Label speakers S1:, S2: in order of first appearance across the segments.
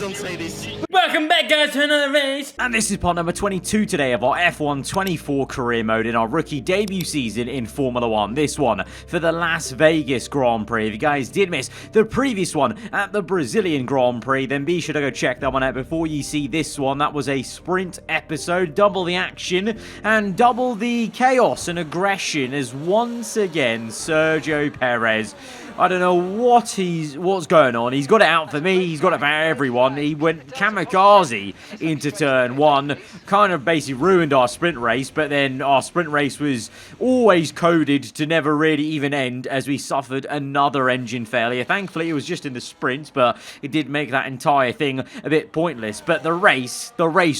S1: don't say this.
S2: Welcome back, guys, to another race.
S3: And this is part number 22 today of our F1 24 career mode in our rookie debut season in Formula 1. This one for the Las Vegas Grand Prix. If you guys did miss the previous one at the Brazilian Grand Prix, then be sure to go check that one out before you see this one. That was a sprint episode, double the action and double the chaos and aggression as once again Sergio Perez, I don't know what's going on. He's got it out for me. He's got it for everyone. He went kamikaze into turn one. Kind of basically ruined our sprint race. But then our sprint race was always coded to never really even end as we suffered another engine failure. Thankfully, it was just in the sprint. But it did make that entire thing a bit pointless. But the race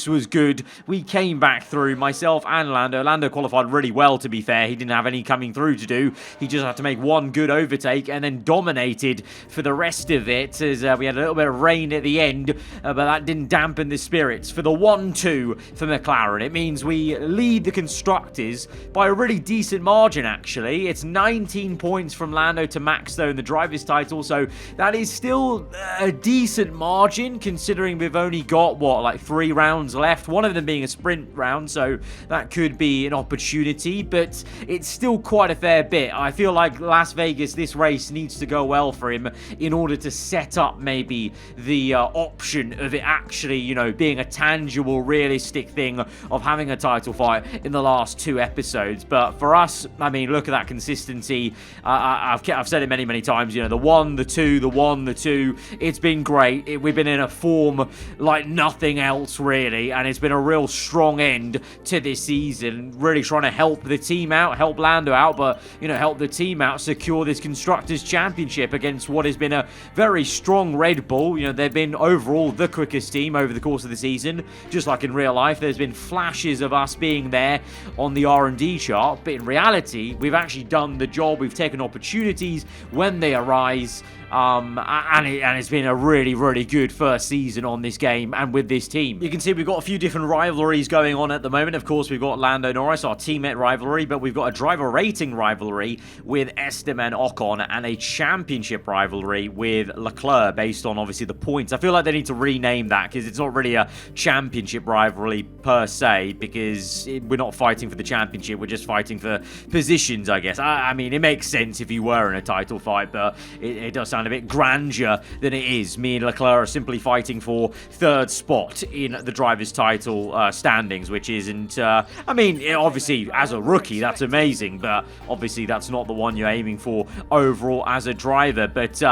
S3: was good. We came back through, myself and Lando. Lando qualified really well, to be fair. He didn't have any coming through to do. He just had to make one good overtake and then dominated for the rest of it as we had a little bit of rain at the end, but that didn't dampen the spirits for the 1-2 for McLaren. It means we lead the constructors by a really decent margin, actually. It's 19 points from Lando to Max, though, in the driver's title, so that is still a decent margin considering we've only got, like 3 rounds left, one of them being a sprint round, so that could be an opportunity, but it's still quite a fair bit. I feel like Las Vegas, this race needs to go well for him in order to set up maybe the option of it actually, being a tangible, realistic thing of having a title fight in the last 2 episodes. But for us, I mean, look at that consistency. I've said it many, many times, the 1, the 2, the 1, the 2. It's been great. We've been in a form like nothing else, really, and it's been a real strong end to this season, really trying to help the team out, help Lando out, but, help the team out secure this Constructors' Championship against what has been a very strong Red Bull. They've been overall the quickest team over the course of the season. Just like in real life, there's been flashes of us being there on the R&D chart, but in reality, we've actually done the job. We've taken opportunities when they arise. And it's been a really, really good first season on this game and with this team. You can see we've got a few different rivalries going on at the moment. Of course, we've got Lando Norris, our teammate rivalry, but we've got a driver rating rivalry with Esteban Ocon and a championship rivalry with Leclerc based on, obviously, the points. I feel like they need to rename that because it's not really a championship rivalry per se because we're not fighting for the championship. We're just fighting for positions, I guess. I mean, it makes sense if you were in a title fight, but it does sound a bit grandeur than it is. Me and Leclerc are simply fighting for 3rd spot in the driver's title standings, which isn't, I mean, obviously, as a rookie, that's amazing, but obviously that's not the one you're aiming for overall as a driver. But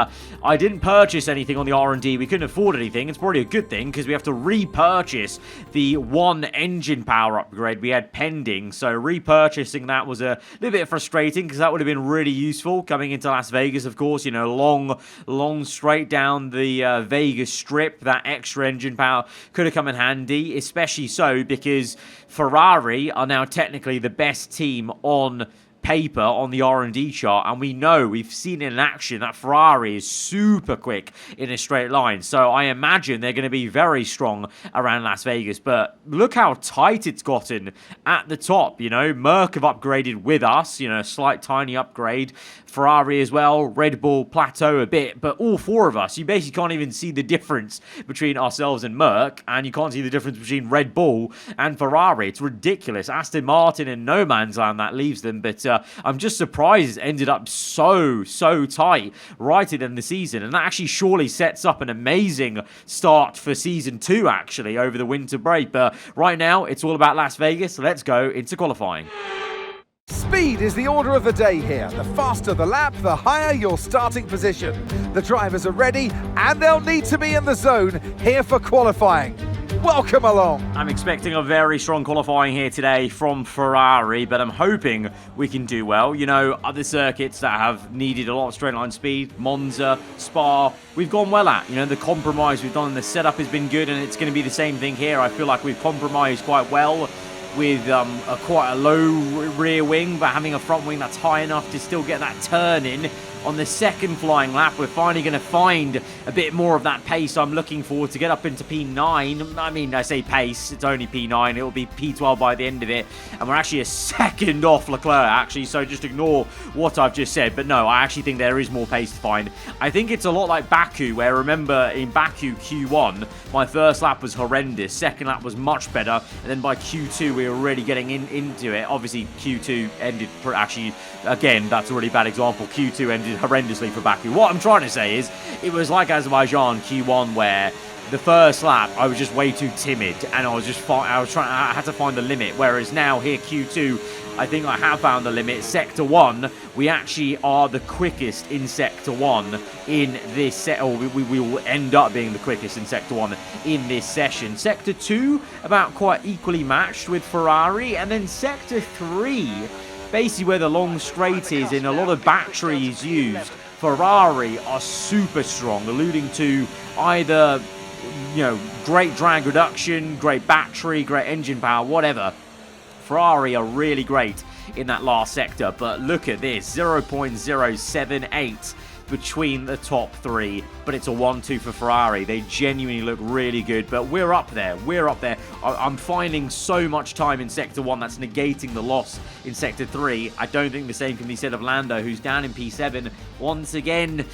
S3: I didn't purchase anything on the R&D. We couldn't afford anything. It's probably a good thing because we have to repurchase the 1 engine power upgrade we had pending, so repurchasing that was a little bit frustrating because that would have been really useful coming into Las Vegas, of course. Long straight down the Vegas Strip. That extra engine power could have come in handy, especially so because Ferrari are now technically the best team on paper on the R&D chart, and we've seen in action that Ferrari is super quick in a straight line, so I imagine they're going to be very strong around Las Vegas. But look how tight it's gotten at the top. Merc have upgraded with us, a slight tiny upgrade, Ferrari as well, Red Bull plateau a bit, but all 4 of us, you basically can't even see the difference between ourselves and Merc, and you can't see the difference between Red Bull and Ferrari. It's ridiculous. Aston Martin in no man's land, that leaves them, but I'm just surprised it ended up so tight right at the end of the season, and that actually surely sets up an amazing start for Season 2, actually, over the winter break. But right now, it's all about Las Vegas. Let's go into qualifying.
S4: Speed is the order of the day here. The faster the lap, the higher your starting position. The drivers are ready, and they'll need to be in the zone here for qualifying. Welcome along. I'm
S3: expecting a very strong qualifying here today from Ferrari, but I'm hoping we can do well. Other circuits that have needed a lot of straight line speed, Monza, Spa, we've gone well at. The compromise we've done, the setup has been good, and it's going to be the same thing here. I feel like we've compromised quite well with quite a low rear wing, but having a front wing that's high enough to still get that turn in on the second flying lap. We're finally going to find a bit more of that pace I'm looking for to get up into P9. I mean, I say pace, it's only P9. It'll be P12 by the end of it. And we're actually a second off Leclerc, actually, so just ignore what I've just said. But no, I actually think there is more pace to find. I think it's a lot like Baku, where remember in Baku Q1, my first lap was horrendous. Second lap was much better. And then by Q2, we were really getting into it. Obviously, Q2 ended, actually, again, that's a really bad example. Q2 ended horrendously for Baku. What I'm trying to say is, it was like Azerbaijan Q1, where the first lap I was just way too timid, and I had to find the limit. Whereas now here Q2, I think I have found the limit. Sector 1, we actually are the quickest in Sector 1 in this set, or we will end up being the quickest in Sector 1 in this session. Sector 2, about quite equally matched with Ferrari, and then Sector 3, basically where the long straight is and a lot of batteries used. Ferrari are super strong, alluding to either, you know, great drag reduction, great battery, great engine power, whatever. Ferrari are really great in that last sector, but look at this, 0.078 between the top three, but it's a 1-2 for Ferrari. They genuinely look really good, but we're up there. We're up there. I'm finding so much time in Sector 1 that's negating the loss in Sector 3. I don't think the same can be said of Lando, who's down in P7 once again.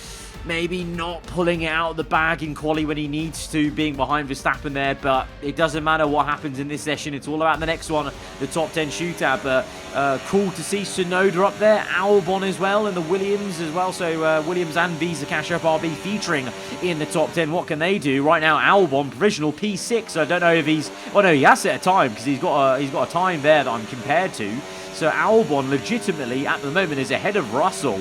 S3: Maybe not pulling it out of the bag in quali when he needs to, being behind Verstappen there, but it doesn't matter what happens in this session. It's all about the next one, the top 10 shootout. But cool to see Tsunoda up there, Albon as well, and the Williams as well. So Williams and Visa Cash Up RB featuring in the top 10. What can they do? Right now, Albon, provisional P6. I don't know if he's... Well, no, he has set a time, because he's got a time there that I'm compared to. So Albon legitimately, at the moment, is ahead of Russell.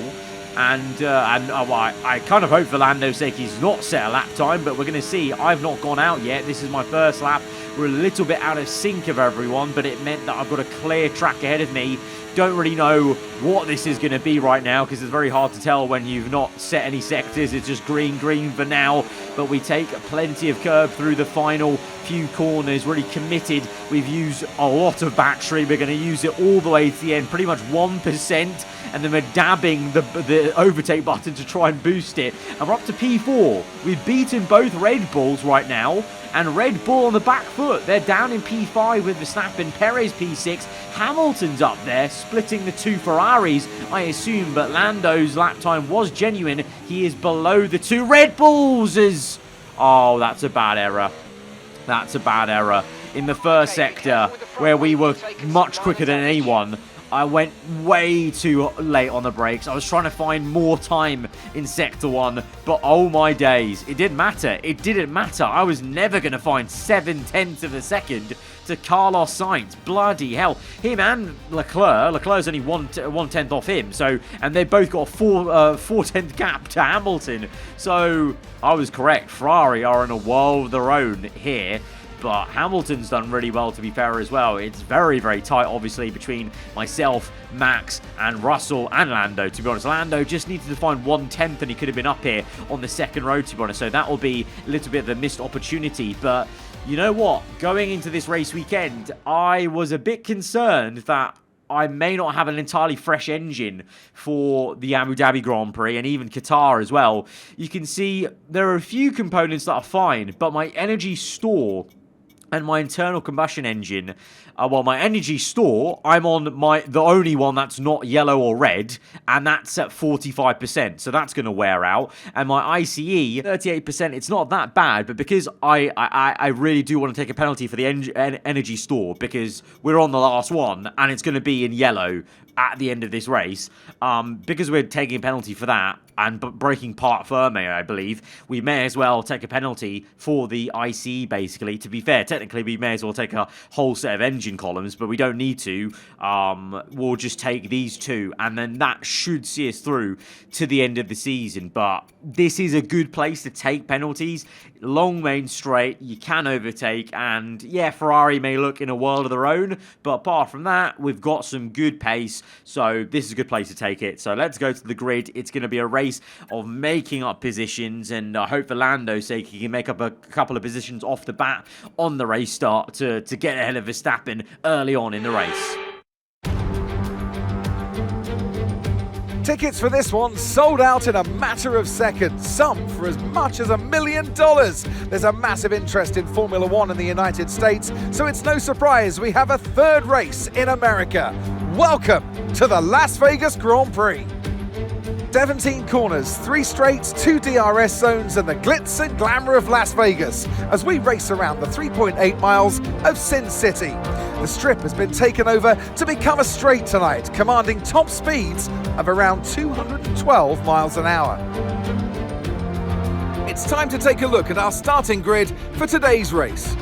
S3: And I kind of hope for Lando's sake he's not set a lap time, but we're going to see. I've not gone out yet. This is my first lap. We're a little bit out of sync of everyone, but it meant that I've got a clear track ahead of me. Don't really know what this is going to be right now, because it's very hard to tell when you've not set any sectors. It's just green for now, but we take plenty of curb through the final few corners. Really committed. We've used a lot of battery. We're going to use it all the way to the end, pretty much 1%, and then we're dabbing the overtake button to try and boost it. And we're up to P4. We've beaten both Red Bulls right now, and Red Bull on the back foot. They're down in P5 with Verstappen, Perez P6, Hamilton's up there, splitting the two Ferraris, I assume, but Lando's lap time was genuine. He is below the two Red Bulls. Oh, that's a bad error. That's a bad error. In the first sector, where we were much quicker than anyone, I went way too late on the brakes. I was trying to find more time in Sector 1, but oh my days, it didn't matter. It didn't matter. I was never going to find 7/10 of a second to Carlos Sainz. Bloody hell. Him and Leclerc. Leclerc's only 1/10 off him. So, and they both got a 4/10 gap to Hamilton. So, I was correct. Ferrari are in a world of their own here. But Hamilton's done really well, to be fair, as well. It's very, very tight, obviously, between myself, Max, and Russell, and Lando, to be honest. Lando just needed to find 1/10, and he could have been up here on the second row, to be honest. So that will be a little bit of a missed opportunity. But you know what? Going into this race weekend, I was a bit concerned that I may not have an entirely fresh engine for the Abu Dhabi Grand Prix and even Qatar as well. You can see there are a few components that are fine, but my energy store and my internal combustion engine, well, my energy store, I'm on the only one that's not yellow or red, and that's at 45%, so that's going to wear out. And my ICE, 38%, it's not that bad, but because I really do want to take a penalty for the energy store, because we're on the last one, and it's going to be in yellow at the end of this race, because we're taking a penalty for that, and breaking part firme, I believe, we may as well take a penalty for the ICE, basically. To be fair, technically, we may as well take a whole set of engine columns, but we don't need to. We'll just take these two, and then that should see us through to the end of the season. But this is a good place to take penalties. Long main straight, you can overtake, and yeah, Ferrari may look in a world of their own, but apart from that, we've got some good pace, so this is a good place to take it. So let's go to the grid. It's going to be a race of making up positions, and I hope for Lando's sake he can make up a couple of positions off the bat on the race start to get ahead of Verstappen early on in the race.
S4: Tickets for this one sold out in a matter of seconds, some for as much as $1 million. There's a massive interest in Formula One in the United States, so it's no surprise we have a third race in America. Welcome to the Las Vegas Grand Prix. 17 corners, 3 straights, 2 DRS zones, and the glitz and glamour of Las Vegas as we race around the 3.8 miles of Sin City. The strip has been taken over to become a straight tonight, commanding top speeds of around 212 miles an hour. It's time to take a look at our starting grid for today's race.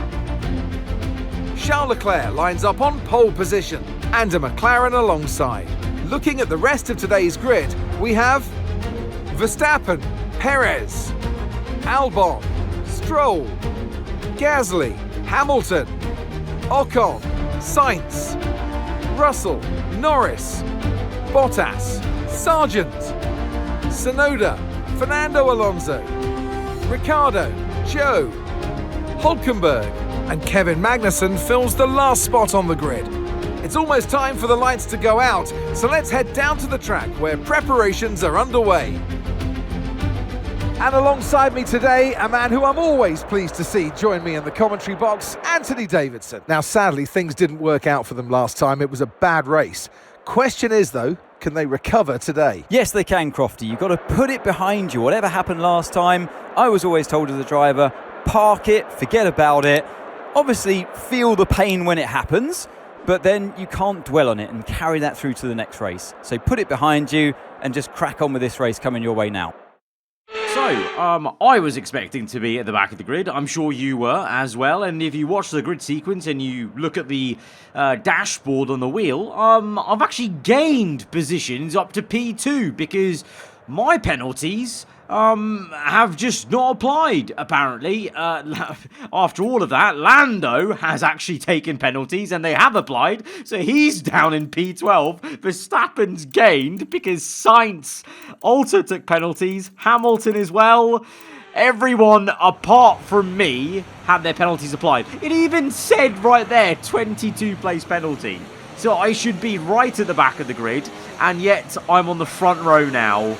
S4: Charles Leclerc lines up on pole position and a McLaren alongside. Looking at the rest of today's grid, we have Verstappen, Perez, Albon, Stroll, Gasly, Hamilton, Ocon, Sainz, Russell, Norris, Bottas, Sargent, Tsunoda, Fernando Alonso, Ricciardo, Joe, Hulkenberg, and Kevin Magnussen fills the last spot on the grid. It's almost time for the lights to go out, so let's head down to the track where preparations are underway. And alongside me today, a man who I'm always pleased to see join me in the commentary box, Anthony Davidson. Now, sadly, things didn't work out for them last time. It was a bad race. Question is, though, can they recover today?
S1: Yes, they can, Crofty. You've got to put it behind you. Whatever happened last time, I was always told as a driver, park it, forget about it. Obviously, feel the pain when it happens, but then you can't dwell on it and carry that through to the next race. So put it behind you and just crack on with this race coming your way now.
S3: So, I was expecting to be at the back of the grid. I'm sure you were as well. And if you watch the grid sequence and you look at the dashboard on the wheel, I've actually gained positions up to P2 because my penalties have just not applied, apparently. After all of that, Lando has actually taken penalties and they have applied, so he's down in P12. Verstappen's gained because Sainz also took penalties, Hamilton as well. Everyone apart from me had their penalties applied. It even said right there, 22 place penalty. So I should be right at the back of the grid, and yet I'm on the front row now.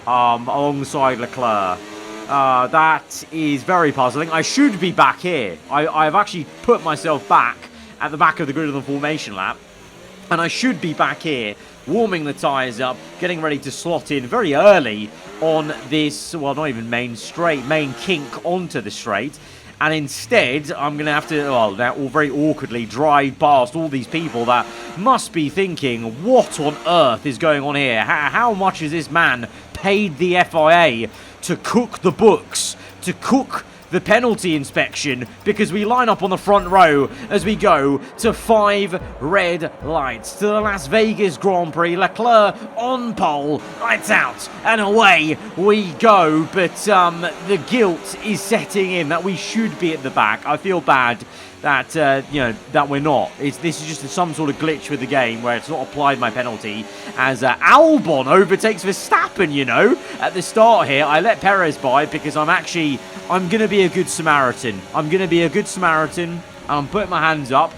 S3: Alongside Leclerc. That is very puzzling. I should be back here. I've actually put myself back at the back of the grid of the formation lap. And I should be back here, warming the tyres up, getting ready to slot in very early on this, well, not even main kink onto the straight. And instead, I'm going to have to, well, now very awkwardly drive past all these people that must be thinking, what on earth is going on here? How much has this man paid the FIA to cook the books, to cook the penalty inspection, because we line up on the front row as we go to 5 red lights to the Las Vegas Grand Prix. Leclerc on pole, lights out, and away we go. But the guilt is setting in that we should be at the back. I feel bad that that we're not. This is just some sort of glitch with the game where it's not applied my penalty as Albon overtakes Verstappen. At the start here, I let Perez by because I'm going to be a good Samaritan. I'm putting my hands up.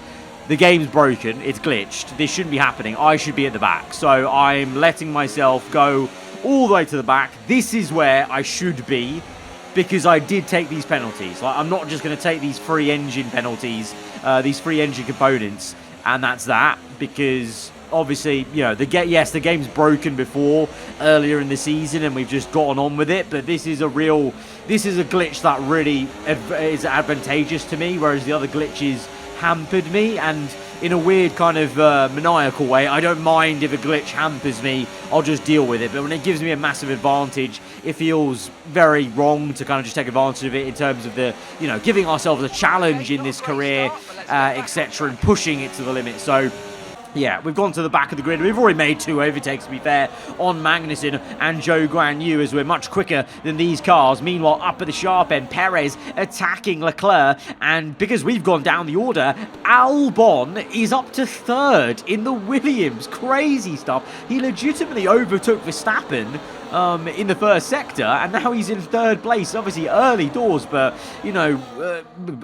S3: The game's broken. It's glitched. This shouldn't be happening. I should be at the back. So I'm letting myself go all the way to the back. This is where I should be, because I did take these penalties. I'm not just going to take these free engine penalties, these free engine components, and that's that. Because obviously, the game's broken before earlier in the season, and we've just gotten on with it. But this is a glitch that really is advantageous to me, whereas the other glitches hampered me, and in a weird kind of maniacal way. I don't mind if a glitch hampers me, I'll just deal with it. But when it gives me a massive advantage, it feels very wrong to kind of just take advantage of it in terms of the, giving ourselves a challenge in this career, etc., and pushing it to the limit. So yeah, we've gone to the back of the grid. We've already made 2 overtakes, to be fair, on Magnussen and Zhou Guanyu, as we're much quicker than these cars. Meanwhile, up at the sharp end, Perez attacking Leclerc. And because we've gone down the order, Albon is up to 3rd in the Williams. Crazy stuff. He legitimately overtook Verstappen in the first sector, and now he's in third place. Obviously early doors, but you know,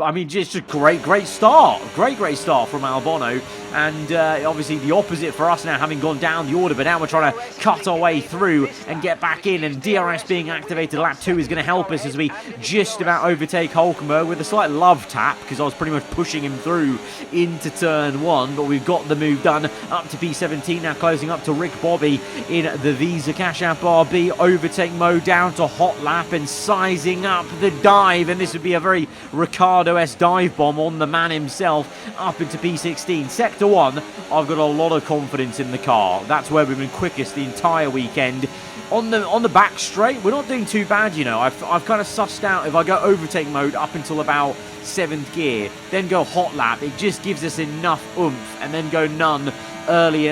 S3: I mean, just a great start, great start from Albon, and obviously the opposite for us now, having gone down the order, but now we're trying to cut our way through and get back in, and DRS being activated lap 2 is going to help us as we just about overtake Hulkenberg with a slight love tap, because I was pretty much pushing him through into turn 1, but we've got the move done up to P17, now closing up to Rick Bobby in the Visa Cash App RB overtake mode, down to hot lap and sizing up the dive, and this would be a very Ricciardo-esque dive bomb on the man himself up into P16. Sector 1, I've got a lot of confidence in the car. That's where we've been quickest the entire weekend. On the back straight, we're not doing too bad, you know. I've kind of sussed out, if I go overtake mode up until about 7th gear, then go hot lap, it just gives us enough oomph, and then go none early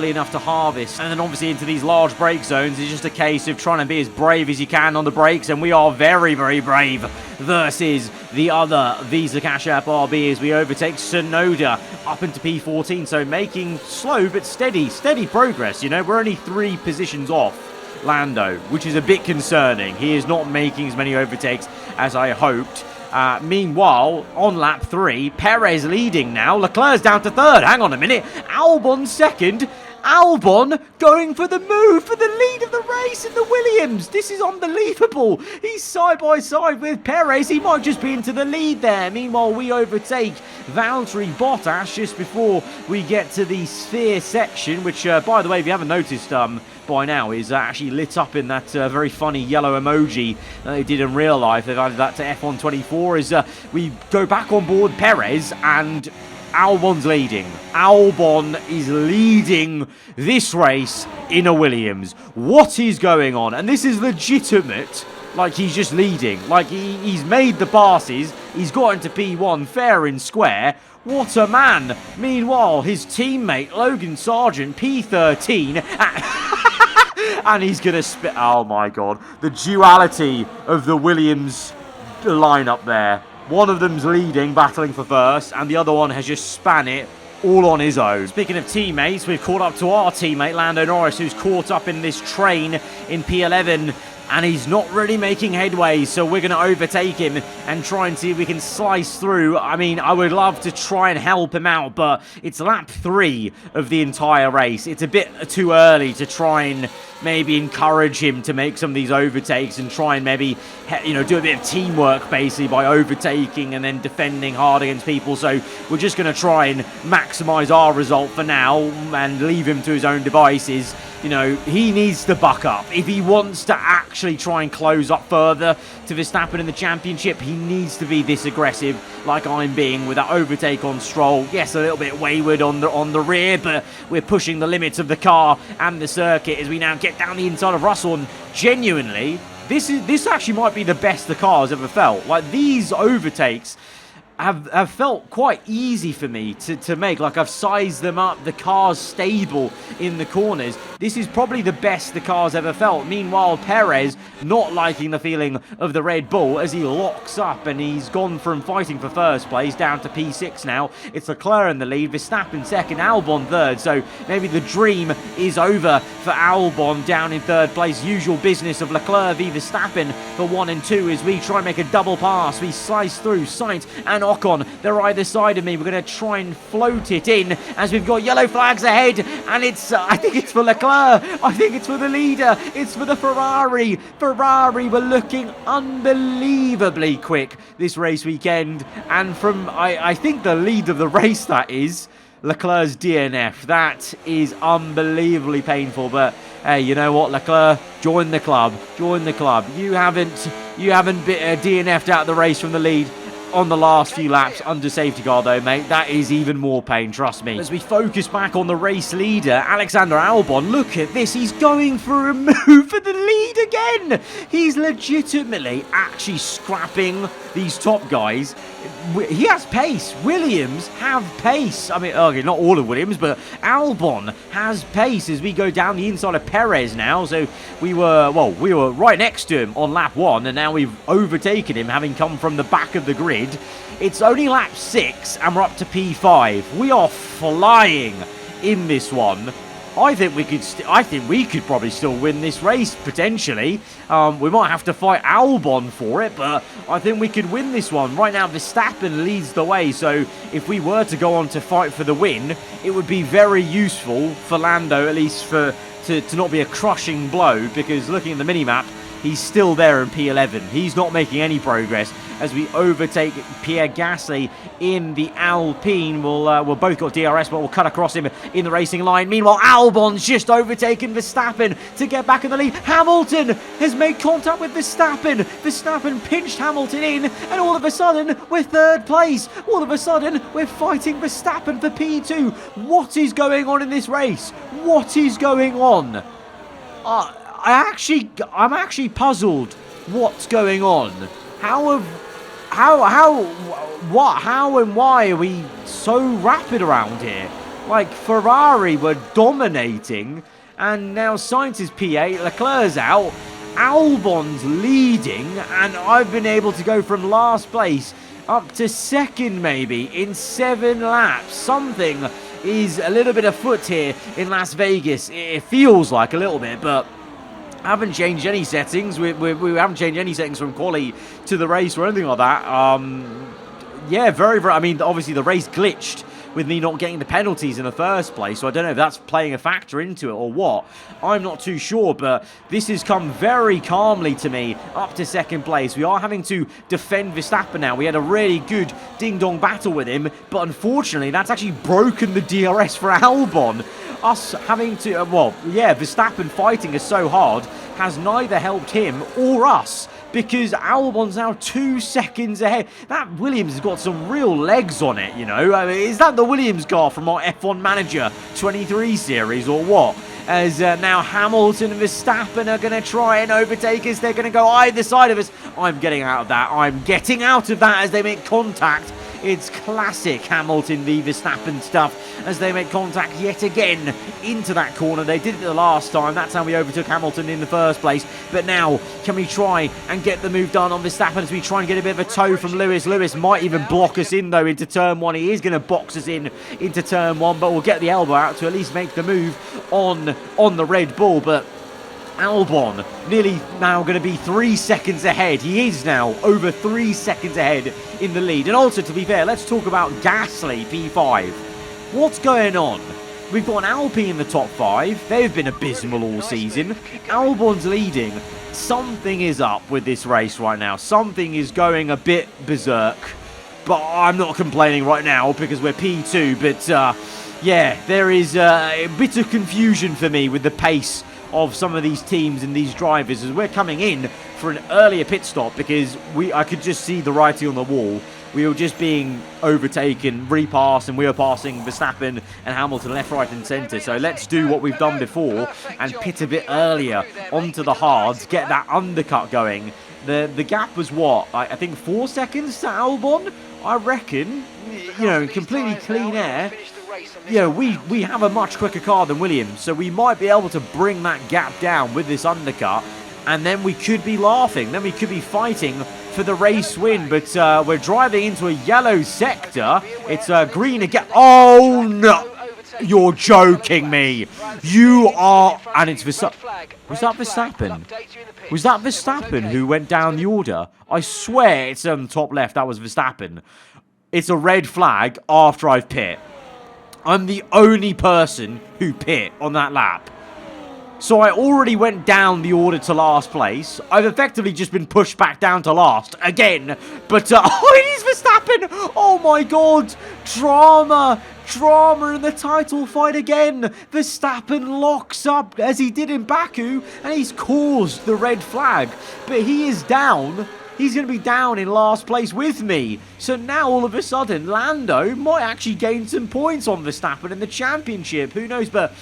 S3: enough to harvest. And then obviously into these large brake zones, it's just a case of trying to be as brave as you can on the brakes, and we are very brave versus the other Visa Cash App RB as we overtake Tsunoda up into P14. So making slow but steady progress, you know. We're only 3 positions off Lando, which is a bit concerning. He is not making as many overtakes as I hoped. Meanwhile, on lap 3, Perez leading now. Leclerc's down to 3rd. Hang on a minute. Albon 2nd. Albon going for the move for the lead of the race in the Williams. This is unbelievable. He's side by side with Perez. He might just be into the lead there. Meanwhile, we overtake Valtteri Bottas just before we get to the sphere section, which, by the way, if you haven't noticed by now, is actually lit up in that very funny yellow emoji that they did in real life. They've added that to F1 24 as we go back on board Perez, and Albon's leading. Albon is leading this race in a Williams. What is going on? And this is legitimate. Like, he's just leading. Like, he's made the passes. He's got into P1 fair and square. What a man. Meanwhile, his teammate, Logan Sargent, P13. And he's going to spit. Oh, my God. The duality of the Williams lineup there. One of them's leading, battling for first, and the other one has just span it all on his own. Speaking of teammates, we've caught up to our teammate, Lando Norris, who's caught up in this train in P11, and he's not really making headway, so we're going to overtake him and try and see if we can slice through. I mean, I would love to try and help him out, but it's lap 3 of the entire race. It's a bit too early to try and maybe encourage him to make some of these overtakes and try and maybe, you know, do a bit of teamwork basically by overtaking and then defending hard against people. So we're just going to try and maximize our result for now and leave him to his own devices. You know, he needs to buck up. If he wants to actually try and close up further to Verstappen in the championship, he needs to be this aggressive like I'm being with that overtake on Stroll. Yes, a little bit wayward on the rear, but we're pushing the limits of the car and the circuit as we now get down the inside of Russell. And genuinely, this actually might be the best the car has ever felt. Like, these overtakes have felt quite easy for me to make. Like, I've sized them up. The car's stable in the corners. This is probably the best the car's ever felt. Meanwhile, Perez not liking the feeling of the Red Bull as he locks up, and he's gone from fighting for first place down to P6 now. It's Leclerc in the lead, Verstappen second, Albon third. So maybe the dream is over for Albon down in third place. Usual business of Leclerc v Verstappen for 1 and 2 as we try and make a double pass. We slice through Sainz and Ocon. They're either side of me. We're going to try and float it in as we've got yellow flags ahead, and it's I think it's for Leclerc. I think it's for the leader. It's for the Ferrari. Ferrari were looking unbelievably quick this race weekend, and from I think the lead of the race, that is Leclerc's DNF. That is unbelievably painful, but hey, you know what, Leclerc, join the club. Join the club. You haven't DNF'd out the race from the lead on the last few laps under safety car though, mate. That is even more pain, trust me. As we focus back on the race leader, Alexander Albon, look at this. He's going for a move for the lead again. He's legitimately actually scrapping these top guys. He has pace. Williams have pace. I mean, okay, not all of Williams, but Albon has pace as we go down the inside of Perez now. So we were right next to him on lap 1, and now we've overtaken him, having come from the back of the grid. It's only lap 6, and we're up to P5. We are flying in this one. I think we could probably still win this race potentially. We might have to fight Albon for it, but I think we could win this one. Right now, Verstappen leads the way, so if we were to go on to fight for the win, it would be very useful for Lando, at least to not be a crushing blow, because looking at the mini-map, he's still there in P11. He's not making any progress as we overtake Pierre Gasly in the Alpine. We'll both got DRS, but we'll cut across him in the racing line. Meanwhile, Albon's just overtaken Verstappen to get back in the lead. Hamilton has made contact with Verstappen. Verstappen pinched Hamilton in, and all of a sudden, we're third place. All of a sudden, we're fighting Verstappen for P2. What is going on in this race? What is going on? I'm actually puzzled. What's going on? How and why are we so rapid around here? Like, Ferrari were dominating, and now Sainz is P8, Leclerc's out, Albon's leading, and I've been able to go from last place up to second maybe in 7 laps. Something is a little bit afoot here in Las Vegas. It feels like a little bit, but haven't changed any settings. We haven't changed any settings from quali to the race or anything like that. Yeah, very, I mean, obviously the race glitched with me not getting the penalties in the first place, so I don't know if that's playing a factor into it or what. I'm not too sure, but this has come very calmly to me up to second place. We are having to defend Verstappen now. We had a really good ding-dong battle with him, but unfortunately that's actually broken the DRS for Albon. Us having to, Verstappen fighting us so hard has neither helped him or us, because Albon's now 2 seconds ahead. That Williams has got some real legs on it, you know. I mean, is that the Williams car from our F1 Manager 23 series or what? As now Hamilton and Verstappen are going to try and overtake us. They're going to go either side of us. I'm getting out of that. I'm getting out of that as they make contact. It's classic Hamilton v Verstappen stuff as they make contact yet again into that corner. They did it the last time. That's how we overtook Hamilton in the first place. But now, can we try and get the move done on Verstappen as we try and get a bit of a toe from Lewis? Lewis might even block us in, though, into turn 1. He is going to box us in into turn 1, but we'll get the elbow out to at least make the move on the Red Bull. But Albon nearly now going to be 3 seconds ahead. He is now over 3 seconds ahead in the lead. And also, to be fair, let's talk about Gasly, P5. What's going on? We've got an Alpine in the top 5. They've been abysmal all season. Albon's leading. Something is up with this race right now. Something is going a bit berserk. But I'm not complaining right now because we're P2. But, yeah, there is a bit of confusion for me with the pace of some of these teams and these drivers as we're coming in for an earlier pit stop, because I could just see the writing on the wall. We were just being overtaken, repassed, and we were passing Verstappen and Hamilton left, right and centre. So let's do what we've done before and pit a bit earlier onto the hards, get that undercut going. The gap was what? I think 4 seconds to Albon, I reckon. You know, completely clean air. Yeah, we have a much quicker car than Williams, so we might be able to bring that gap down with this undercut, and then we could be laughing, then we could be fighting for the race win. But we're driving into a yellow sector. It's green again. Oh no! You're joking me. You are, and it's Verstappen. Was that Verstappen? Was that Verstappen who went down the order? I swear it's on the top left. That was Verstappen. It's a red flag after I've pit. I'm the only person who pit on that lap. So I already went down the order to last place. I've effectively just been pushed back down to last again. But, oh, it is Verstappen! Oh my god! Drama in the title fight again. Verstappen locks up as he did in Baku, and he's caused the red flag. But he is down. He's going to be down in last place with me. So now all of a sudden, Lando might actually gain some points on Verstappen in the championship. Who knows? But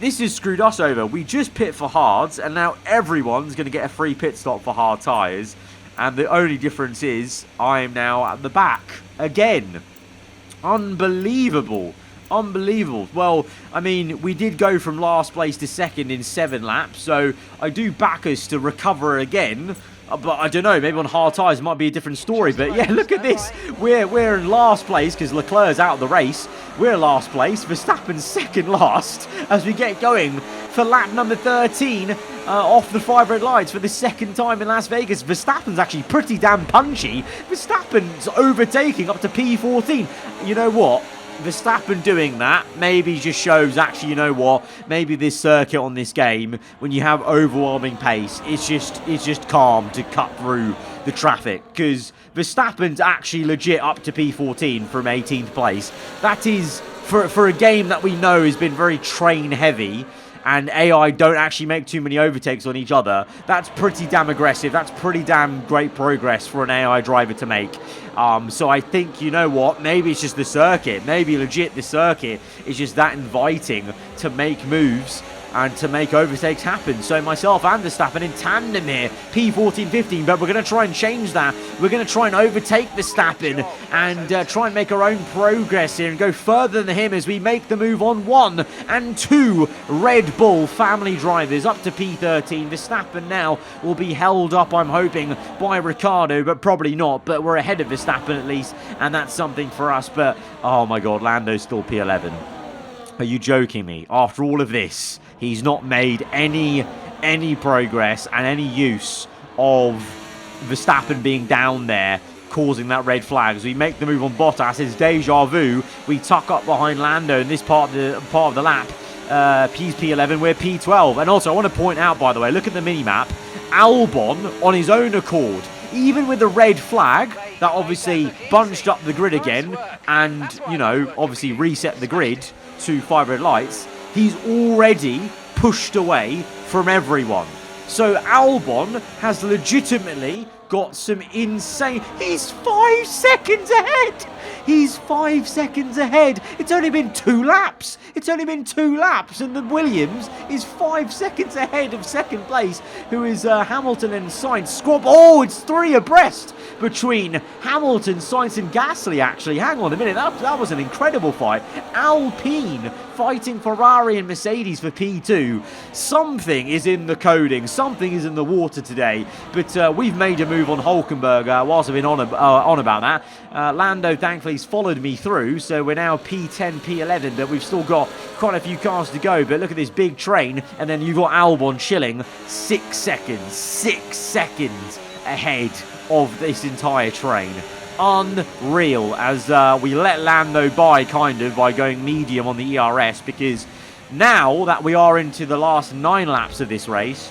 S3: this has screwed us over. We just pit for hards, and now everyone's going to get a free pit stop for hard tyres. And the only difference is I'm now at the back again. Unbelievable. Unbelievable. Well, I mean, we did go from last place to second in 7 laps, so I do back us to recover again. But I don't know, maybe on hard tyres it might be a different story. But yeah, look at this. We're in last place because Leclerc's out of the race. We're last place. Verstappen's second last as we get going for lap number 13 off the 5 red lights for the second time in Las Vegas. Verstappen's actually pretty damn punchy. Verstappen's overtaking up to P14. You know what? Verstappen doing that maybe just shows, actually, you know what, maybe this circuit on this game, when you have overwhelming pace, it's just calm to cut through the traffic, because Verstappen's actually legit up to P14 from 18th place. That is, for a game that we know has been very train heavy, and AI don't actually make too many overtakes on each other, that's pretty damn aggressive. That's pretty damn great progress for an AI driver to make. So I think, you know what, maybe it's just the circuit. Maybe legit the circuit is just that inviting to make moves and to make overtakes happen. So myself and Verstappen in tandem here, P14-15, but we're going to try and change that. We're going to try and overtake Verstappen and try and make our own progress here and go further than him as we make the move on 1 and 2 Red Bull family drivers up to P13. Verstappen now will be held up, I'm hoping, by Ricciardo, but probably not. But we're ahead of Verstappen at least, and that's something for us. But, oh my God, Lando's still P11. Are you joking me? After all of this, he's not made any progress and any use of Verstappen being down there, causing that red flag. As we make the move on Bottas, it's deja vu. We tuck up behind Lando in this part of the lap. He's P11, we're P12. And also, I want to point out, by the way, look at the mini-map. Albon, on his own accord, even with the red flag, that obviously bunched up the grid again and, you know, obviously reset the grid to 5 red lights, he's already pushed away from everyone. So Albon has legitimately got some insane... He's 5 seconds ahead! He's 5 seconds ahead. It's only been 2 laps. It's only been 2 laps, and the Williams is 5 seconds ahead of second place, who is Hamilton and Sainz. Squab. Oh, it's 3 abreast between Hamilton, Sainz, and Gasly, actually. Hang on a minute. That was an incredible fight. Alpine fighting Ferrari and Mercedes for P2. Something is in the coding. Something is in the water today. But we've made a move on Hulkenberg whilst I've been on about that. Lando, thankfully, has followed me through. So we're now P10, P11. But we've still got quite a few cars to go. But look at this big train. And then you've got Albon chilling 6 seconds. 6 seconds ahead of this entire train. Unreal, as we let Lando by, kind of, by going medium on the ERS, because now that we are into the last 9 laps of this race,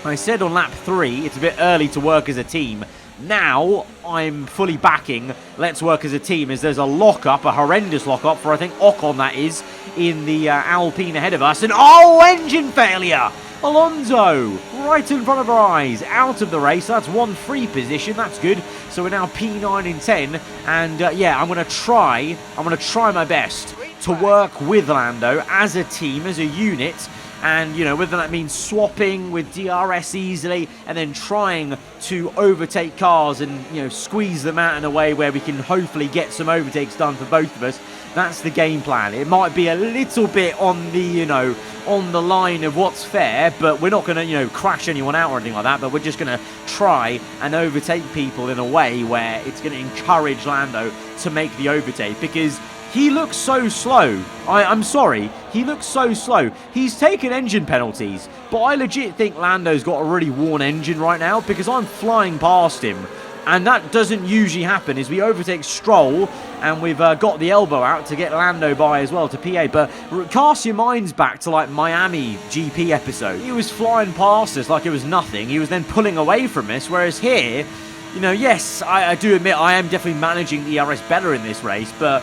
S3: I said on lap 3 it's a bit early to work as a team. Now I'm fully backing let's work as a team, as there's a lockup, a horrendous lockup for, I think, Ocon, that is, in the Alpine ahead of us. And oh, engine failure! Alonso, right in front of our eyes, out of the race. That's 1 free position. That's good. So we're now P9 in 10. And yeah, I'm going to try my best to work with Lando as a team, as a unit. And, you know, whether that means swapping with DRS easily and then trying to overtake cars and, you know, squeeze them out in a way where we can hopefully get some overtakes done for both of us. That's the game plan. It might be a little bit on the, you know, on the line of what's fair, but we're not going to, you know, crash anyone out or anything like that, but we're just going to try and overtake people in a way where it's going to encourage Lando to make the overtake, because he looks so slow. I'm sorry, he looks so slow. He's taken engine penalties, but I legit think Lando's got a really worn engine right now, because I'm flying past him. And that doesn't usually happen, as we overtake Stroll, and we've got the elbow out to get Lando by as well to PA. But cast your minds back to, like, Miami GP episode. He was flying past us like it was nothing. He was then pulling away from us, whereas here, you know, yes, I do admit I am definitely managing the ERS better in this race, but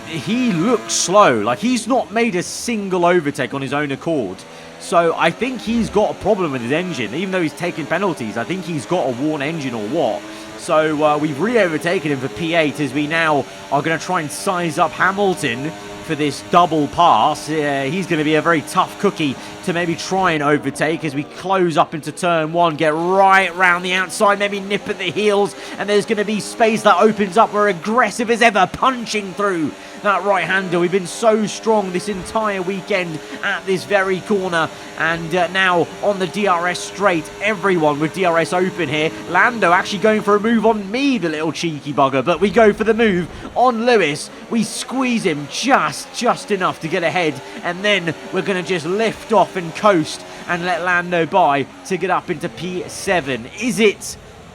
S3: he looks slow. Like, he's not made a single overtake on his own accord. So I think he's got a problem with his engine. Even though he's taking penalties, I think he's got a worn engine or what. So we've re-overtaken him for P8, as we now are going to try and size up Hamilton for this double pass. He's going to be a very tough cookie to maybe try and overtake as we close up into turn 1, get right round the outside, maybe nip at the heels, and there's going to be space that opens up. We're aggressive as ever, punching through that right-hander. We've been so strong this entire weekend at this very corner, and now on the DRS straight, everyone with DRS open here. Lando actually going for a move on me, the little cheeky bugger, but we go for the move on Lewis. We squeeze him just enough to get ahead, and then we're going to just lift off and coast and let Lando by to get up into P7.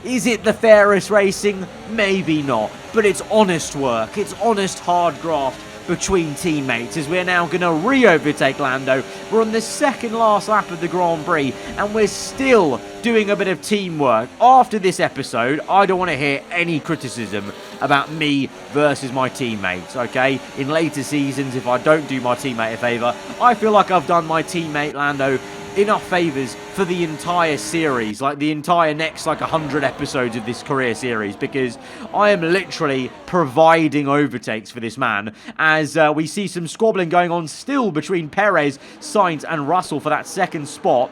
S3: Is it the fairest racing? Maybe not, but it's honest work. It's honest hard graft between teammates as we're now going to re-overtake Lando. We're on the second last lap of the Grand Prix and we're still doing a bit of teamwork. After this episode, I don't want to hear any criticism about me versus my teammates, okay? In later seasons, if I don't do my teammate a favour, I feel like I've done my teammate Lando enough favours for the entire series, like the entire next 100 episodes of this career series, because I am literally providing overtakes for this man as we see some squabbling going on still between Perez, Sainz and Russell for that second spot.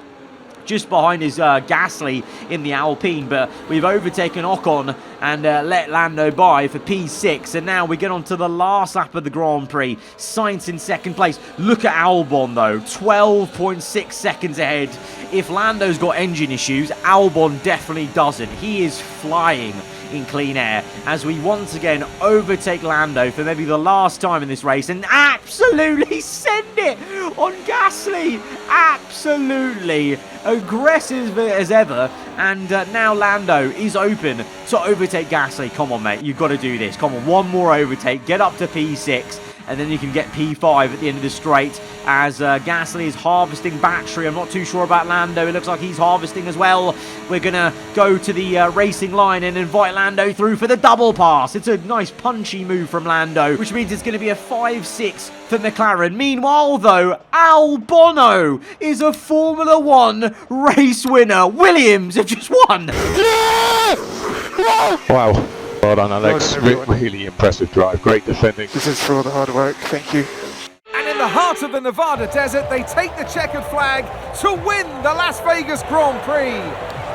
S3: Just behind is Gasly in the Alpine, but we've overtaken Ocon and let Lando by for P6, and now we get on to the last lap of the Grand Prix. Sainz in second place. Look at Albon though, 12.6 seconds ahead. If Lando's got engine issues, Albon definitely doesn't. He is flying in clean air as we once again overtake Lando for maybe the last time in this race and absolutely send it on Gasly. Absolutely aggressive as ever, and now Lando is open to overtake Gasly. Come on, mate, you've got to do this. Come on, one more overtake, get up to P6, and then you can get P5 at the end of the straight as Gasly is harvesting battery. I'm not too sure about Lando. It looks like he's harvesting as well. We're going to go to the racing line and invite Lando through for the double pass. It's a nice punchy move from Lando, which means it's going to be a 5-6 for McLaren. Meanwhile, though, Albon is a Formula 1 race winner. Williams have just won.
S5: Wow. Well done, Alex. Really impressive drive. Great defending.
S6: This is for all the hard work. Thank you.
S4: And in the heart of the Nevada desert, they take the checkered flag to win the Las Vegas Grand Prix.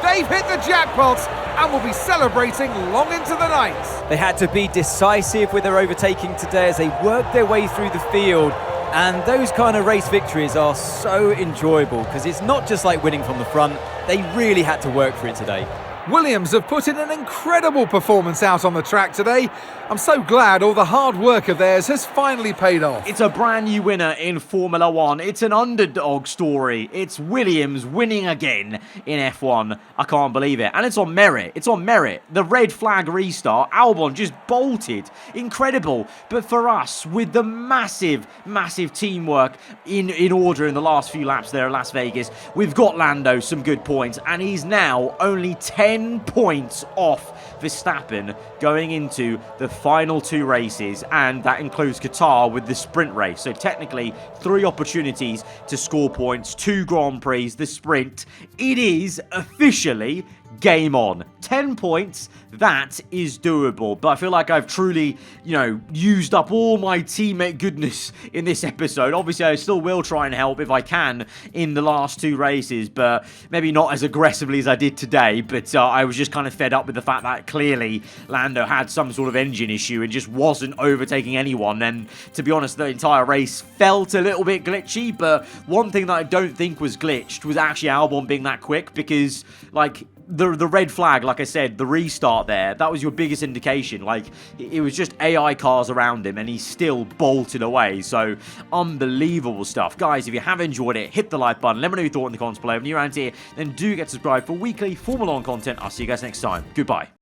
S4: They've hit the jackpots and will be celebrating long into the night.
S1: They had to be decisive with their overtaking today as they worked their way through the field. And those kind of race victories are so enjoyable because it's not just like winning from the front. They really had to work for it today.
S4: Williams have put in an incredible performance out on the track today. I'm so glad all the hard work of theirs has finally paid off.
S3: It's a brand new winner in Formula 1. It's an underdog story. It's Williams winning again in F1. I can't believe it. And it's on merit. It's on merit. The red flag restart, Albon just bolted. Incredible. But for us, with the massive teamwork in order in the last few laps there at Las Vegas, we've got Lando some good points. And he's now only 10 points off Verstappen going into the final two races, and that includes Qatar with the sprint race. So technically 3 opportunities to score points, 2 Grand Prix, the sprint. It is officially game on. 10 points, that is doable. But I feel like I've truly, used up all my teammate goodness in this episode. Obviously, I still will try and help if I can in the last 2 races, but maybe not as aggressively as I did today. But I was just kind of fed up with the fact that clearly Lando had some sort of engine issue and just wasn't overtaking anyone. And to be honest, the entire race felt a little bit glitchy. But one thing that I don't think was glitched was actually Albon being that quick, because the red flag, like I said, the restart there, that was your biggest indication. It was just AI cars around him and he still bolted away. So unbelievable stuff. Guys, if you have enjoyed it, hit the like button. Let me know your thought in the comments below. If you're around here, then do get subscribed for weekly Formula 1 content. I'll see you guys next time. Goodbye.